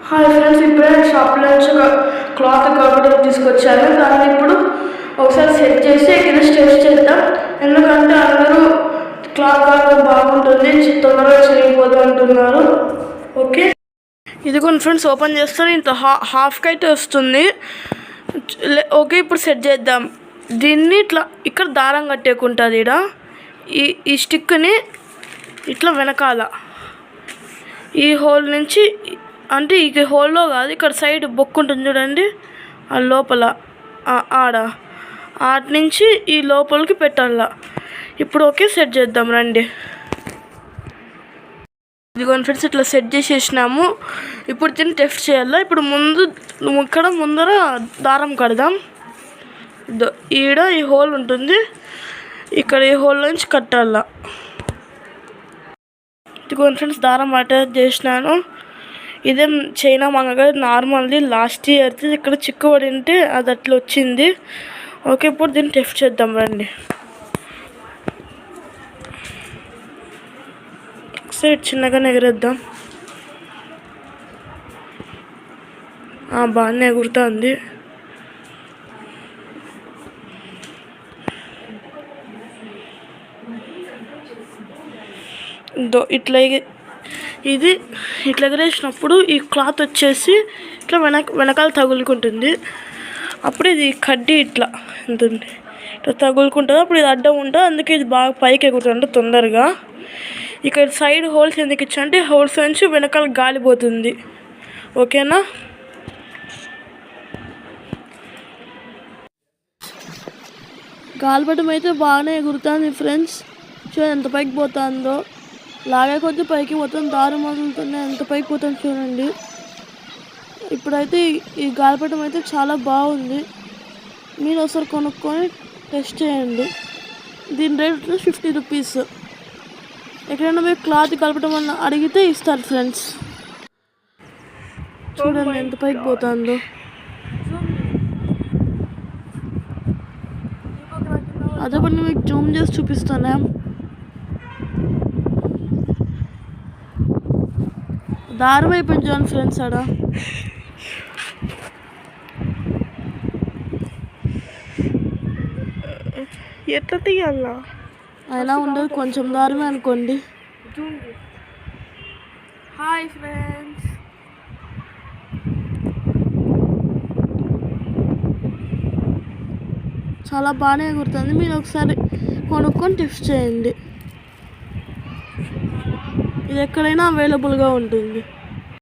Hi friends, ఇప్పుడే షాప్లో నుంచి ఒక క్లాత్ కాబట్టి తీసుకొచ్చాను. దాన్ని ఇప్పుడు ఒకసారి సెట్ చేసి ఇక్కడ స్టెచ్ చేద్దాం. ఎందుకంటే అందరూ క్లాత్ కాబట్టి బాగుంటుంది, తొందరగా చేయకపోదు అంటున్నారు. ఓకే, ఇదిగోండి ఫ్రెండ్స్, ఓపెన్ చేస్తే ఇంత హాఫ్కి అయితే వస్తుంది. ఓకే, ఇప్పుడు సెట్ చేద్దాం. దీన్ని ఇట్లా ఇక్కడ దారం కట్టేకుంటుంది. ఇక్కడ ఈ స్టిక్ని ఇట్లా వెనకాల ఈ హోల్ నుంచి, అంటే ఈ హోల్లో కాదు, ఇక్కడ సైడ్ బొక్కు ఉంటుంది చూడండి, ఆ లోపల ఆటి నుంచి ఈ లోపలికి పెట్టాల. ఇప్పుడు ఓకే, సెట్ చేద్దాం రండి. ఇదిగోండి ఫ్రెండ్స్, ఇట్లా సెట్ చేసేసినాము. ఇప్పుడు దీన్ని టెస్ట్ చేయాలా. ఇప్పుడు ఇక్కడ ముందర దారం కడదాం. ఈడ ఈ హోల్ ఉంటుంది, ఇక్కడ ఈ హోల్ నుంచి కట్టాల. ఇదిగోండి ఫ్రెండ్స్, దారం అటాచ్ చేసినాను. ఇదే చైనా మంగగా నార్మల్ది, లాస్ట్ ఇయర్ది. ఇక్కడ చిక్కుబడి ఉంటే అది అట్లా వచ్చింది. ఓకే, ఇప్పుడు దీన్ని టెస్ట్ చేద్దాం రండి. సైడ్ చిన్నగా ఎగరేద్దాం. బాగానే ఎగురుతుంది. ఇది ఇట్లా ఎగరేసినప్పుడు ఈ క్లాత్ వచ్చేసి ఇట్లా వెనకాల తగులుకుంటుంది. అప్పుడు ఇది కడ్డీ ఇట్లా ఉంటుంది, ఇట్లా తగులుకుంటుంది. అప్పుడు ఇది అడ్డం ఉంటుంది, అందుకే ఇది బాగా పైకి ఎగురుతుంది తొందరగా. ఇక్కడ సైడ్ హోల్స్ ఎందుకు ఇచ్చా అంటే హోల్స్ నుంచి వెనకాల గాలిపోతుంది. ఓకేనా? గాలిపటం అయితే బాగానే ఎగురుతుంది ఫ్రెండ్స్. చూడండి ఎంత పైకి పోతుందో. లాగే కొద్ది పైకి పోతుంది, దారం వదులుతుంది, ఎంత పైకి పోతుంది చూడండి. ఇప్పుడైతే ఈ గాలిపటం అయితే చాలా బాగుంది. మీరు ఒకసారి కొనుక్కొని టెస్ట్ చేయండి. దీని రేట్ 50 రూపీస్. ఎక్కడైనా మీరు క్లాత్ కలపటం వల్ల అడిగితే ఇస్తారు ఫ్రెండ్స్. చూడండి ఎంత పైకి పోతుందో. అదే పని మీకు జూమ్ చేసి చూపిస్తాను. దారం అయిపోయింది చూడండి ఫ్రెండ్స్. ఆడ ఎట్లా తీయాలా అయినా ఉండదు, కొంచెం దారమే అనుకోండి. హాయ్ ఫ్రెండ్స్, చాలా బాగానే ఎగురుతుంది. మీరు ఒకసారి కొనుక్కొని టెస్ట్ చేయండి. ఇది ఎక్కడైనా అవైలబుల్గా ఉంటుంది.